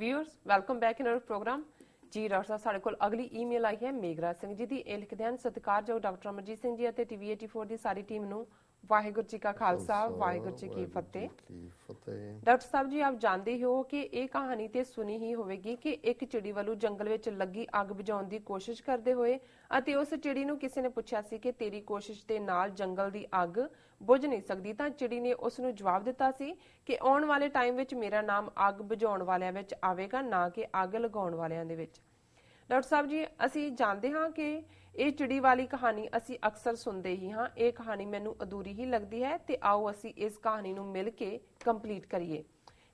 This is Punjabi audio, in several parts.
Viewers welcome back in our programme जी। डॉक्टर साहब साढ़े कोल अगली ईमेल आई है मेघराज सिंह जी दी। ਇਹ ਲਿਖਦੇ ਹਨ ਸਤਿਕਾਰਯੋਗ ਡਾਕਟਰ ਅਮਰਜੀਤ ਸਿੰਘ ਜੀ ਅਤੇ ਟੀਵੀ 84 ਦੀ ਸਾਰੀ ਟੀਮ ਨੂੰ ਵਾਹਿਗੁਰੂ ਜੀ का खालसा वाहिगुरु जी की फतेह। डॉक्टर साहब जी आप जानते हो कि यह कहानी ते सुनी ही होगी कि एक चिड़ी वालू जंगल विच लगी अग बुझाउण दी कोशिश करते हुए अते उस चिड़ी नूं किसी ने पुछया सी कि तेरी कोशिश दे नाल जंगल दी अग बुझ नहीं सकदी, तां चिड़ी ने उस नूं जवाब दिता सी कि आउण वाले टाइम विच मेरा नाम अग बुझाउण वालियां विच आवेगा, ना कि अग लगाउण वालियां दे विच। डॉक्टर साहब जी असी जानते हाँ कि ਇਹ चिड़ी वाली कहानी असी अक्सर सुनते ही हाँ। ये कहानी मैनू अधूरी ही लगती है ते आओ असी इस कहानी नू मिल के कंप्लीट करिए।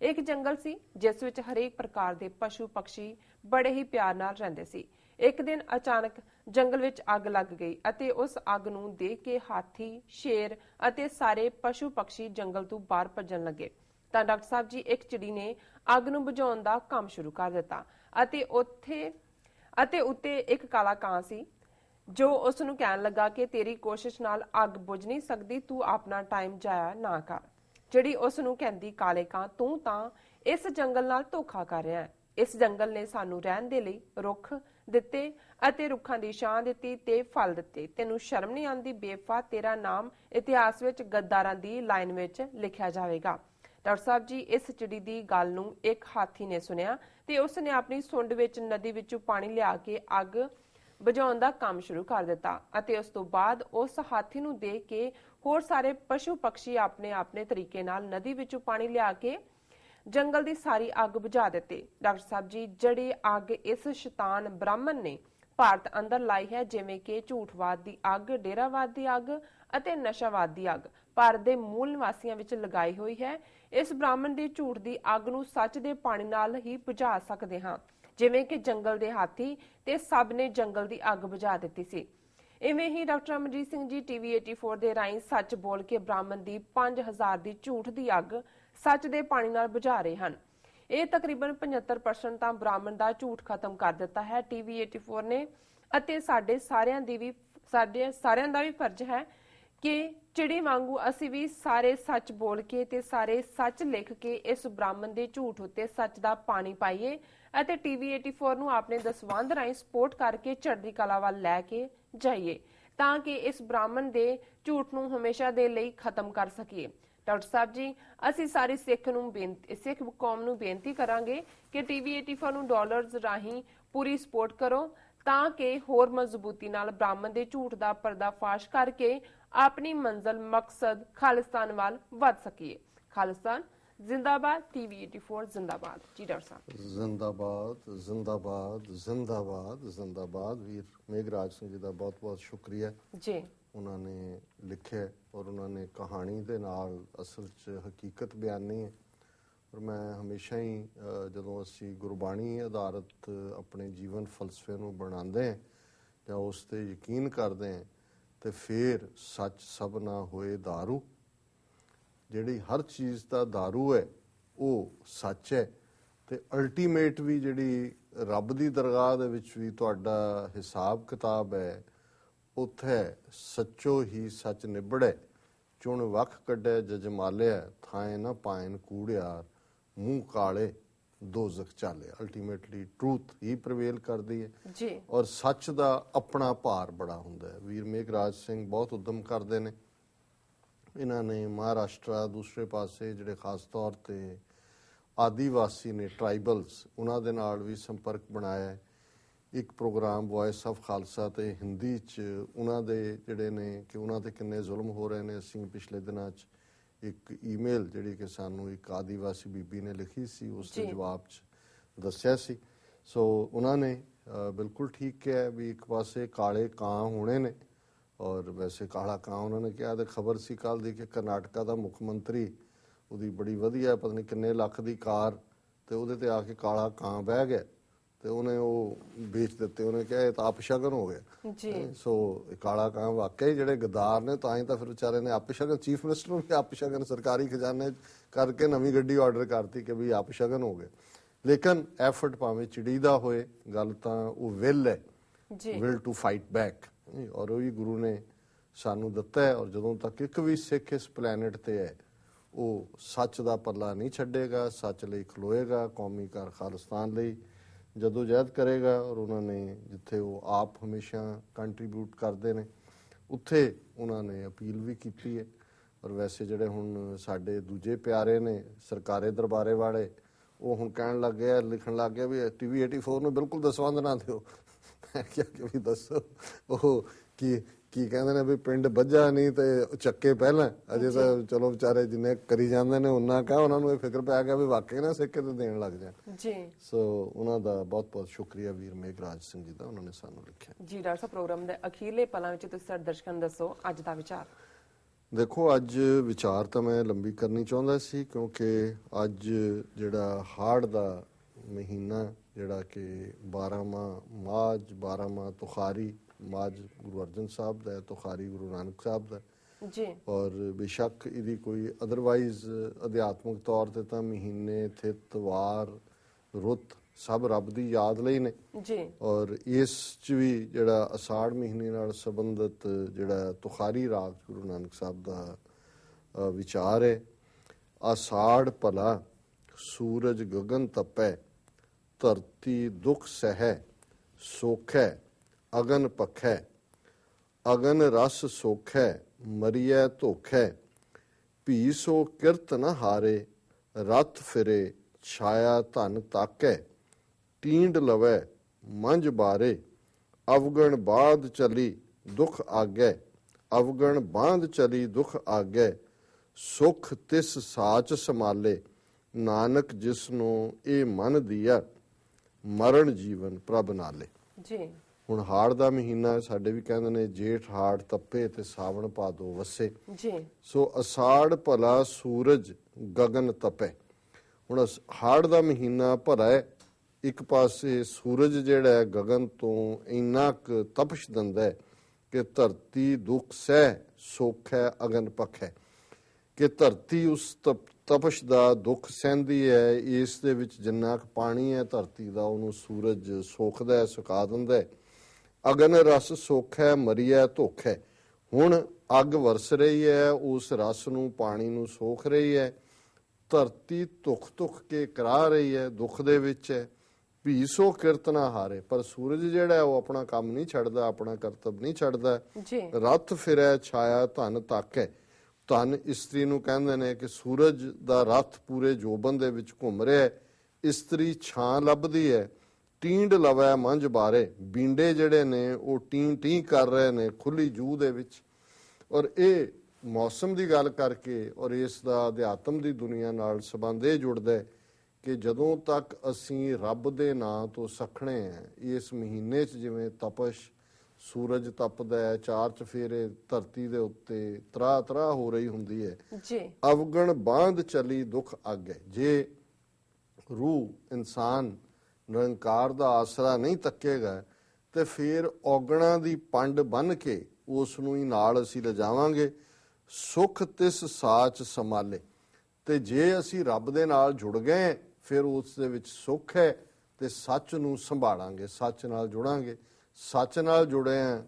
एक जंगल सी जिस विच हरेक प्रकार के पशु पक्षी बड़े ही प्यार नाल रहिंदे सी। एक दिन अचानक जंगल विच अग लग गई अते उस अग नू देख के हाथी, शेर अते सारे पशु पक्षी जंगल तो बाहर भजन लगे। तां डॉक्टर साहब जी एक चिड़ी ने अग नू बुझाउण दा काम शुरू कर दिता अते उत्ते एक काला कां सी जो उस नूं कहण लगा कि तेरी कोशिश नाल अग बुझ नहीं सकदी, तू अपना टाइम जाया ना कर। जिहड़ी उस नूं कहंदी काले कां तू तां इस जंगल नाल धोखा कर रहा है। इस जंगल ने सानू रहण दे लई रुख दिते अते रुखां दी छां दित्ती ते फल दित्ते। तैनूं शर्म नहीं आंदी बेवफा, तेरा नाम इतिहास विच गद्दारां दी लाइन विच लिखिया जावेगा। डॉक्टर साहब जी इस चिड़ी दी गल नूं एक हाथी ने सुनिया ते उसने अपनी सुंड विच नदी विचों पानी लिया के अग बुझाउण दा काम शुरू कर दिता अते उस तो बाद उस हाथी नूं देख के होर सारे पशु पक्षी अपने अपने तरीके नाल नदी विचों पानी लिया के जंगल दी सारी अग बुझा दित्ते। डॉक्टर साहब जी जड़ी अग इस शैतान ब्राह्मण ने भारत अंदर लाई है, जिवें कि झूठवाद दी अग, डेरावाद दी अग अते नशावाद दी अग भारत दे मूल निवासियां विच लगाई हुई है। इस ब्राह्मण दे झूठ दी अग नूं सच दे पानी नाल ही बुझा सकदे हां, जिवें कि जंगल दे हाथी ते सब ने जंगल दी अग बुझा दित्ती सी। इवें ही डॉक्टर अमरजीत सिंह जी टीवी 84 दे राहीं सच बोल के ब्राह्मण दी 5000 दी झूठ दी अग सच दे पानी नाल बुझा रहे हैं। ਇਹ तकरीबन 75% ਤਾਂ ब्राह्मण ਦਾ ਝੂਠ खत्म कर दिता है टीवी 84 ने ਅਤੇ ਸਾਡੇ ਸਾਰਿਆਂ ਦਾ ਵੀ फर्ज है कि चिड़ी वांगू असी भी सारे सच बोल के ते सारे सच लिख के इस ब्राह्मण दे झूठ उत्ते सच दा पानी पाइए ਅਤੇ टीवी 84 ਨੂੰ ਆਪਣੇ ਦਸਵੰਧ ਰਾਹੀਂ ਸਪੋਰਟ ਕਰਕੇ ਚੜ੍ਹਦੀ ਕਲਾ ਵੱਲ ਲੈ ਕੇ ਜਾਈਏ ਤਾਂ ਕਿ ਇਸ ਬ੍ਰਾਹਮਣ ਦੇ ਝੂਠ ਨੂੰ ਹਮੇਸ਼ਾ ਦੇ ਲਈ ਖਤਮ ਕਰ ਸਕੀਏ। ਡਾਕਟਰ ਸਾਹਿਬ ਜੀ ਅਸੀਂ ਸਾਰੀ ਸਿੱਖ ਕੌਮ ਨੂੰ ਬੇਨਤੀ ਕਰਾਂਗੇ ਕਿ टीवी 84 ਨੂੰ ਡਾਲਰਸ ਰਾਹੀਂ ਪੂਰੀ ਸਪੋਰਟ ਕਰੋ ਤਾਂ ਕਿ ਹੋਰ ਮਜ਼ਬੂਤੀ ਨਾਲ ਬ੍ਰਾਹਮਣ ਦੇ ਝੂਠ ਦਾ ਪਰਦਾਫਾਸ਼ ਕਰਕੇ ਆਪਣੀ ਮੰਜ਼ਿਲ ਮਕਸਦ ਖਾਲਿਸਤਾਨ ਵੱਲ ਵਧ ਸਕੀਏ। ਖਾਲਿਸਤਾਨ जिंदाबाद, टीवी 84 जिंदाबाद। जी डॉक्टर साहब जिंदाबाद जिंदाबाद जिंदाबाद जिंदाबाद। वीर मेघराज सिंह जी का बहुत बहुत शुक्रिया जी। उन्होंने लिखे और उन्होंने कहानी के नाल असल च हकीकत बयानी है। और मैं हमेशा ही जदों असी गुरबाणी आधारित अपने जीवन फलसफे नूं बनाते हैं या उस ते यकीन करते हैं तो फिर सच सब ना होए दारू। ਜਿਹੜੀ ਹਰ ਚੀਜ਼ ਦਾ ਦਾਰੂ ਹੈ ਉਹ ਸੱਚ ਹੈ ਤੇ ਅਲਟੀਮੇਟ ਵੀ ਜਿਹੜੀ ਰੱਬ ਦੀ ਦਰਗਾਹ ਦੇ ਵਿੱਚ ਵੀ ਤੁਹਾਡਾ ਹਿਸਾਬ ਕਿਤਾਬ ਹੈ ਉੱਥੇ ਸੱਚੋ ਹੀ ਸੱਚ ਨਿਬੜੇ। ਚੁਣ ਵੱਖ ਕੱਢੇ ਜਜਮਾਲਿਆ ਥਾਏ ਨਾ ਪਾਇਨ ਕੂੜਿਆਰ ਮੂੰਹ ਕਾਲੇ ਦੋਜ਼ਖ ਚਾਲੇ। ਅਲਟੀਮੇਟਲੀ ਟਰੂਥ ਹੀ ਪ੍ਰਵੇਲ ਕਰਦੀ ਹੈ ਜੀ ਔਰ ਸੱਚ ਦਾ ਆਪਣਾ ਭਾਰ ਬੜਾ ਹੁੰਦਾ ਹੈ। ਵੀਰ ਮੇਘਰਾਜ ਸਿੰਘ ਬਹੁਤ ਉਦਮ ਕਰਦੇ ਨੇ। ਇਹਨਾਂ ਨੇ ਮਹਾਰਾਸ਼ਟਰਾ ਦੂਸਰੇ ਪਾਸੇ ਜਿਹੜੇ ਖਾਸ ਤੌਰ 'ਤੇ ਆਦੀਵਾਸੀ ਨੇ ਟਰਾਈਬਲਸ ਉਹਨਾਂ ਦੇ ਨਾਲ ਵੀ ਸੰਪਰਕ ਬਣਾਇਆ। ਇੱਕ ਪ੍ਰੋਗਰਾਮ ਵੌਇਸ ਆਫ ਖਾਲਸਾ ਤੇ ਹਿੰਦੀ 'ਚ ਉਹਨਾਂ ਦੇ ਜਿਹੜੇ ਨੇ ਕਿ ਉਹਨਾਂ 'ਤੇ ਕਿੰਨੇ ਜ਼ੁਲਮ ਹੋ ਰਹੇ ਨੇ ਅਸੀਂ ਪਿਛਲੇ ਦਿਨਾਂ 'ਚ ਇੱਕ ਈਮੇਲ ਜਿਹੜੀ ਕਿ ਸਾਨੂੰ ਇੱਕ ਆਦੀਵਾਸੀ ਬੀਬੀ ਨੇ ਲਿਖੀ ਸੀ ਉਸ ਦੇ ਜਵਾਬ 'ਚ ਦੱਸਿਆ ਸੀ। ਸੋ ਉਹਨਾਂ ਨੇ ਬਿਲਕੁਲ ਠੀਕ ਕਿਹਾ ਵੀ ਇੱਕ ਪਾਸੇ ਕਾਲੇ ਕਾਂ ਹੋਣੇ ਨੇ और वैसे काला कां उन्होंने कहा तो खबर सी कल दी कि करनाटका का मुख मंत्री ਉਹਦੀ बड़ी वधिया पता नहीं किन्ने लख की कार तो ਉਹਦੇ ਤੇ आके काला कां बह गया तो उन्हें वो बेच दिते। उन्हें कहा ये तो अपशगन हो गया जी। सो काला कां वाकई ਜਿਹੜੇ गद्दार ने ਤਾਂ ਹੀ ਤਾਂ ਫਿਰ ਵਿਚਾਰੇ ਨੇ अपशगन चीफ मिनिस्टर ਨੂੰ भी अपशगन सरकारी खजाने करके नवी गड्डी ऑर्डर करती कि भी अपशगन हो गए। लेकिन एफर्ट भावें चिड़ी ਦਾ ਹੋਏ ਗੱਲ ਤਾਂ ਉਹ ਵਿਲ ਹੈ विल टू फाइट बैक और वही गुरु ने सानू दिता है। और जदों तक एक भी सिख इस प्लैनेट ते है ਉਹ ਸੱਚ ਦਾ ਪੱਲਾ ਨਹੀਂ ਛੱਡੇਗਾ, ਸੱਚ ਲਈ ਖਲੋਏਗਾ, ਕੌਮੀ ਕਾਰ ਖਾਲਿਸਤਾਨ ਲਈ ਜਦੋਜਹਿਦ ਕਰੇਗਾ। ਔਰ ਉਹਨਾਂ ਨੇ ਜਿੱਥੇ ਉਹ ਆਪ ਹਮੇਸ਼ਾ ਕੰਟਰੀਬਿਊਟ ਕਰਦੇ ਨੇ ਉੱਥੇ ਉਹਨਾਂ ਨੇ ਅਪੀਲ ਵੀ ਕੀਤੀ ਹੈ। ਔਰ ਵੈਸੇ ਜਿਹੜੇ ਹੁਣ ਸਾਡੇ ਦੂਜੇ ਪਿਆਰੇ ਨੇ ਸਰਕਾਰੇ ਦਰਬਾਰੇ ਵਾਲੇ, ਉਹ ਹੁਣ ਕਹਿਣ ਲੱਗ ਗਏ, ਲਿਖਣ ਲੱਗ ਗਏ ਵੀ TV 84 ਨੂੰ ਬਿਲਕੁਲ ਦਸਵੰਧ ਨਾ ਦਿਓ। ਮੈਂ ਕਿਹਾ ਕਿ ਵੀ ਦੱਸੋ ਉਹ ਕੀ ਕਹਿੰਦੇ ਨੇ ਵੀ ਪਿੰਡ ਵੱਜਾ ਨਹੀਂ ਤੇ ਚੱਕੇ ਪਹਿਲਾਂ। ਅਜੇ ਤਾਂ ਚਲੋ ਵਿਚਾਰੇ ਜਿੰਨੇ ਕਰੀ ਜਾਂਦੇ ਨੇ ਉਹਨਾਂ ਕਹਾ, ਉਹਨਾਂ ਨੂੰ ਇਹ ਫਿਕਰ ਪੈ ਗਿਆ ਵੀ ਵਾਕਈ ਨਾ ਸਿੱਕੇ ਤੇ ਦੇਣ ਲੱਗ ਜਾਣ ਜੀ। ਸੋ ਉਹਨਾਂ ਦਾ ਬਹੁਤ ਬਹੁਤ ਸ਼ੁਕਰੀਆ ਵੀਰ ਮੇਘਰਾਜ ਸਿੰਘ ਜੀ ਦਾ, ਉਹਨਾਂ ਨੇ ਸਾਨੂੰ ਲਿਖਿਆ ਜੀ। ਡਾਕਟਰ ਸਾਹਿਬ, ਪ੍ਰੋਗਰਾਮ ਦੇ ਅਖੀਰਲੇ ਪਲਾਂ ਵਿੱਚ ਤੁਸੀਂ ਸਾਡੇ ਦਰਸ਼ਕਾਂ ਨੂੰ ਦੱਸੋ ਅੱਜ ਦਾ ਵਿਚਾਰ। ਦੇਖੋ, ਅੱਜ ਵਿਚਾਰ ਤਾਂ ਮੈਂ ਲੰਬੀ ਕਰਨੀ ਚਾਹੁੰਦਾ ਸੀ ਕਿਉਂਕਿ ਅੱਜ ਜਿਹੜਾ ਹਾੜ ਦਾ ਮਹੀਨਾ, ਜਿਹੜਾ ਕਿ 12ਵਾਂ ਮਾਝ, 12ਵਾਂ ਤੁਖਾਰੀ, ਮਾਝ ਗੁਰੂ ਅਰਜਨ ਸਾਹਿਬ ਦਾ, ਤੁਖਾਰੀ ਗੁਰੂ ਨਾਨਕ ਸਾਹਿਬ ਦਾ ਜੀ। ਔਰ ਬੇਸ਼ੱਕ ਇਹਦੀ ਕੋਈ ਅਦਰਵਾਈਜ਼ ਅਧਿਆਤਮਿਕ ਤੌਰ ਤੇ ਤਾਂ ਮਹੀਨੇ, ਥਿਤ, ਵਾਰ, ਰੁੱਤ ਸਭ ਰੱਬ ਦੀ ਯਾਦ ਲਈ ਨੇ ਜੀ। ਔਰ ਇਸ ਚ ਵੀ ਜਿਹੜਾ ਅਸਾੜ ਮਹੀਨੇ ਨਾਲ ਸੰਬੰਧਿਤ ਜਿਹੜਾ ਤੁਖਾਰੀ ਰਾਗ ਗੁਰੂ ਨਾਨਕ ਸਾਹਿਬ ਦਾ ਵਿਚਾਰ ਹੈ, ਆਸਾੜ ਭਲਾ ਸੂਰਜ ਗਗਨ ਤਪੈ, ਧਰਤੀ ਦੁਖ ਸਹਿ ਸੋਖੈ ਅਗਨ ਪਖੈ, ਅਗਨ ਰਸ ਸੋਖੈ ਮਰੀਐ ਧੋਖੈ, ਭੀ ਸੋ ਕਿਰਤ ਨ ਹਾਰੇ, ਰਥ ਫਿਰੇ ਛਾਇਆ ਧਨ ਤਾਕੈ, ਟੀਂਡ ਲਵੈ ਮੰਝ ਬਾਰੇ, ਅਵਗਣ ਬਾਧ ਚਲੀ ਦੁਖ ਆਗੈ, ਅਵਗਣ ਬਾਂਧ ਚਲੀ ਦੁਖ ਆਗੈ, ਸੁਖ ਤਿਸ ਸਾਚ ਸਮਾਲੇ, ਨਾਨਕ ਜਿਸ ਨੂੰ ਇਹ ਮਨ ਦੀਆ, ਮਰਨ ਜੀਵਨ ਪ੍ਰਭ ਨਾਲੇ ਜੀ। ਹੁਣ ਹਾੜ ਦਾ ਮਹੀਨਾ, ਸਾਡੇ ਵੀ ਕਹਿੰਦੇ ਨੇ ਜੇਠ ਹਾੜ ਤੱਪੇ ਤੇ ਸਾਵਣ ਭਾਦੋ ਵਸੇ ਜੀ। ਸੋ ਅਸਾੜ ਭਲਾ ਸੂਰਜ ਗਗਨ ਤਪੈ। ਹੁਣ ਹਾੜ ਦਾ ਮਹੀਨਾ ਭਰਾ ਹੈ, ਇੱਕ ਪਾਸੇ ਸੂਰਜ ਜਿਹੜਾ ਹੈ ਗਗਨ ਤੋਂ ਇੰਨਾ ਕੁ ਤਪਸ਼ ਦਿੰਦਾ ਹੈ ਕਿ ਧਰਤੀ ਦੁੱਖ ਸਹਿ ਸੋਖ ਹੈ ਅਗਨ ਪੱਖ ਹੈ, ਕਿ ਧਰਤੀ ਉਸ ਤਪਸ਼ ਦਾ ਦੁੱਖ ਸਹਿੰਦੀ ਹੈ। ਇਸ ਦੇ ਵਿੱਚ ਜਿੰਨਾ ਕੁ ਪਾਣੀ ਹੈ ਧਰਤੀ ਦਾ, ਉਹਨੂੰ ਸੂਰਜ ਸੋਖਦਾ ਹੈ, ਸੁਕਾ ਦਿੰਦਾ ਹੈ। ਅਗਨ ਰਸ ਸੋਖ ਹੈ ਮਰੀਐ ਧੋਖ ਹੈ। ਹੁਣ ਅੱਗ ਵਰਸ ਰਹੀ ਹੈ, ਉਸ ਰਸ ਨੂੰ, ਪਾਣੀ ਨੂੰ ਸੋਖ ਰਹੀ ਹੈ। ਧਰਤੀ ਧੁੱਖ ਧੁੱਖ ਕੇ ਕਰਾ ਰਹੀ ਹੈ, ਦੁੱਖ ਦੇ ਵਿੱਚ ਹੈ। ਭੀ ਸੋ ਕਿਰਤ ਨਾ ਹਾਰੇ, ਪਰ ਸੂਰਜ ਜਿਹੜਾ ਉਹ ਆਪਣਾ ਕੰਮ ਨਹੀਂ ਛੱਡਦਾ, ਆਪਣਾ ਕਰਤੱਵ ਨਹੀਂ ਛੱਡਦਾ। ਰਥ ਫਿਰੈ ਛਾਇਆ ਧਨ ਤਾਕੈ। ਧਨ ਇਸਤਰੀ ਨੂੰ ਕਹਿੰਦੇ ਨੇ ਕਿ ਸੂਰਜ ਦਾ ਰਥ ਪੂਰੇ ਜੋਬਨ ਦੇ ਵਿੱਚ ਘੁੰਮ ਰਿਹਾ, ਇਸਤਰੀ ਛਾਂ ਲੱਭਦੀ ਹੈ। ਟੀਂਡ ਲਵੈ ਮੰਝ ਬਾਰੇ, ਬੀਂਡੇ ਜਿਹੜੇ ਨੇ ਉਹ ਟੀਂ ਟੀਂ ਕਰ ਰਹੇ ਨੇ ਖੁੱਲੀ ਜੂਹ ਦੇ ਵਿੱਚ। ਔਰ ਇਹ ਮੌਸਮ ਦੀ ਗੱਲ ਕਰਕੇ ਔਰ ਇਸ ਦਾ ਅਧਿਆਤਮ ਦੀ ਦੁਨੀਆ ਨਾਲ ਸੰਬੰਧ ਇਹ ਜੁੜਦਾ ਹੈ ਕਿ ਜਦੋਂ ਤੱਕ ਅਸੀਂ ਰੱਬ ਦੇ ਨਾਂ ਤੋਂ ਸਖਣੇ ਹੈ, ਇਸ ਮਹੀਨੇ 'ਚ ਜਿਵੇਂ ਤਪਸ਼, ਸੂਰਜ ਤਪਦਾ ਹੈ, ਚਾਰ ਚਫੇਰੇ ਧਰਤੀ ਦੇ ਉੱਤੇ ਤਰਾ ਤਰਾ ਹੋ ਰਹੀ ਹੁੰਦੀ ਹੈ ਜੀ। ਅਵਗਣ ਬਾਂਧ ਚਲੀ ਦੁੱਖ ਆਗੈ। ਜੇ ਰੂਹ ਇਨਸਾਨ ਨਿਰੰਕਾਰ ਦਾ ਆਸਰਾ ਨਹੀਂ ਤੱਕੇਗਾ ਤੇ ਫਿਰ ਔਗਣਾ ਦੀ ਪੰਡ ਬੰਨ ਕੇ ਉਸ ਨੂੰ ਹੀ ਨਾਲ ਅਸੀਂ ਲਿਜਾਵਾਂਗੇ। ਸੁਖ ਤਿਸ ਸਾਚ ਸੰਭਾਲੇ, ਤੇ ਜੇ ਅਸੀਂ ਰੱਬ ਦੇ ਨਾਲ ਜੁੜ ਗਏ ਫਿਰ ਉਸ ਦੇ ਵਿੱਚ ਸੁੱਖ ਹੈ ਤੇ ਸੱਚ ਨੂੰ ਸੰਭਾਲਾਂਗੇ, ਸੱਚ ਨਾਲ ਜੁੜਾਂਗੇ। ਸੱਚ ਨਾਲ ਜੁੜੇ ਆ,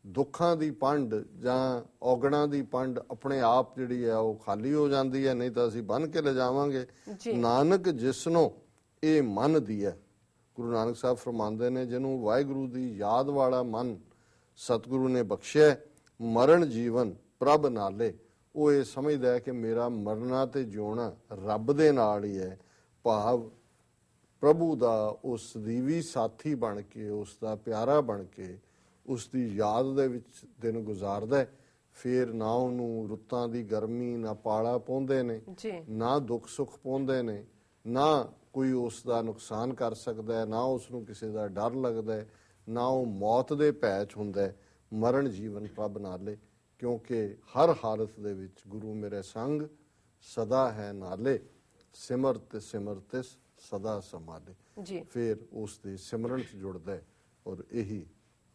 ਦੁੱਖਾਂ ਦੀ ਪੰਡ ਜਾਂ ਔਗਣਾ ਦੀ ਪੰਡ ਆਪਣੇ ਆਪ ਜਿਹੜੀ ਹੈ ਉਹ ਖਾਲੀ ਹੋ ਜਾਂਦੀ ਹੈ, ਨਹੀਂ ਤਾਂ ਅਸੀਂ ਬੰਨ ਕੇ ਲਿਜਾਵਾਂਗੇ। ਨਾਨਕ ਜਿਸਨੂੰ ਇਹ ਮਨ ਦੀ ਹੈ, ਗੁਰੂ ਨਾਨਕ ਸਾਹਿਬ ਫਰਮਾਉਂਦੇ ਨੇ, ਜਿਹਨੂੰ ਵਾਹਿਗੁਰੂ ਦੀ ਯਾਦ ਵਾਲਾ ਮਨ ਸਤਿਗੁਰੂ ਨੇ ਬਖਸ਼ਿਆ, ਮਰਨ ਜੀਵਨ ਪ੍ਰਭ ਨਾਲੇ, ਉਹ ਇਹ ਸਮਝਦਾ ਹੈ ਕਿ ਮੇਰਾ ਮਰਨਾ ਤੇ ਜਿਉਣਾ ਰੱਬ ਦੇ ਨਾਲ ਹੀ ਹੈ। ਭਾਵ ਪ੍ਰਭੂ ਦਾ ਉਸ ਦੀ ਵੀ ਸਾਥੀ ਬਣ ਕੇ, ਉਸ ਦਾ ਪਿਆਰਾ ਬਣ ਕੇ, ਉਸ ਦੀ ਯਾਦ ਦੇ ਵਿੱਚ ਦਿਨ ਗੁਜ਼ਾਰਦਾ। ਫਿਰ ਨਾ ਉਹਨੂੰ ਰੁੱਤਾਂ ਦੀ ਗਰਮੀ, ਨਾ ਪਾਲਾ ਪਾਉਂਦੇ ਨੇ, ਨਾ ਦੁੱਖ ਸੁੱਖ ਪਾਉਂਦੇ ਨੇ, ਨਾ ਕੋਈ ਉਸ ਦਾ ਨੁਕਸਾਨ ਕਰ ਸਕਦਾ ਹੈ, ਨਾ ਉਸ ਨੂੰ ਕਿਸੇ ਦਾ ਡਰ ਲੱਗਦਾ ਹੈ, ਨਾ ਉਹ ਮੌਤ ਦੇ ਭੈ 'ਚ ਹੁੰਦਾ ਹੈ। ਮਰਨ ਜੀਵਨ ਪ੍ਰਭ ਨਾਲੇ, ਕਿਉਂਕਿ ਹਰ ਹਾਲਤ ਦੇ ਵਿੱਚ ਗੁਰੂ ਮੇਰੇ ਸੰਗ ਸਦਾ ਹੈ ਨਾਲੇ, ਸਿਮਰਤ ਸਿਮਰਤਿਸ ਸਦਾ ਸੰਭਾਲੇ ਜੀ। ਫਿਰ ਉਸ ਦੇ ਸਿਮਰਨ 'ਚ ਜੁੜਦਾ ਹੈ। ਔਰ ਇਹੀ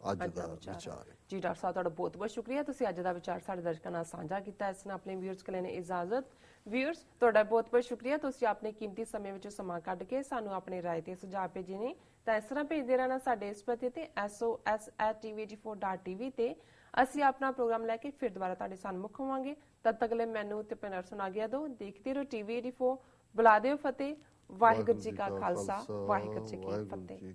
ਅੱਜ ਦਾ ਵਿਚਾਰ ਹੈ ਜੀ। ਡਾਕਟਰ ਸਾਹਿਬ, ਤੁਹਾਡਾ ਬਹੁਤ ਬਹੁਤ ਸ਼ੁਕਰੀਆ, ਤੁਸੀਂ ਅੱਜ ਦਾ ਵਿਚਾਰ ਸਾਡੇ ਦਰਸ਼ਕਾਂ ਨਾਲ ਸਾਂਝਾ ਕੀਤਾ। ਇਸ ਨਾਲ ਆਪਣੇ ਵਿਊਅਰਸ ਕੋਲ ਨੇ ਇਜਾਜ਼ਤ। ਵਿਊਅਰਸ, ਤੁਹਾਡਾ ਬਹੁਤ ਬਹੁਤ ਸ਼ੁਕਰੀਆ, ਤੁਸੀਂ ਆਪਣੇ ਕੀਮਤੀ ਸਮੇਂ ਵਿੱਚੋਂ ਸਮਾਂ ਕੱਢ ਕੇ ਸਾਨੂੰ ਆਪਣੇ ਰਾਏ ਤੇ ਸੁਝਾਅ ਭੇਜੇ ਨੇ। ਤਾਂ ਇਸ ਤਰ੍ਹਾਂ ਭੇਜਦੇ ਰਹਿਣਾ ਸਾਡੇ ਇਸ ਪਤੇ ਤੇ SOS@tv84.tv ਤੇ ਅਸੀਂ ਆਪਣਾ ਪ੍ਰੋਗਰਾਮ ਲੈ ਕੇ ਫਿਰ ਦੁਬਾਰਾ ਤੁਹਾਡੇ ਸਾਹਮਣੇ ਹੋਵਾਂਗੇ। ਤਦ ਤੱਕ ਲਈ ਮੈਨੂੰ ਤੇ ਪਿੰਦਰ ਸੁਣਾ ਗਿਆ ਦੋ। ਦੇਖਦੇ ਰਹੋ ਟੀਵੀ 84। ਬੁਲਾ ਦਿਓ ਫਤਿਹ। ਵਾਹਿਗੁਰੂ ਜੀ ਕਾ ਖਾਲਸਾ, ਵਾਹਿਗੁਰੂ ਜੀ ਕੀ ਫਤਿਹ।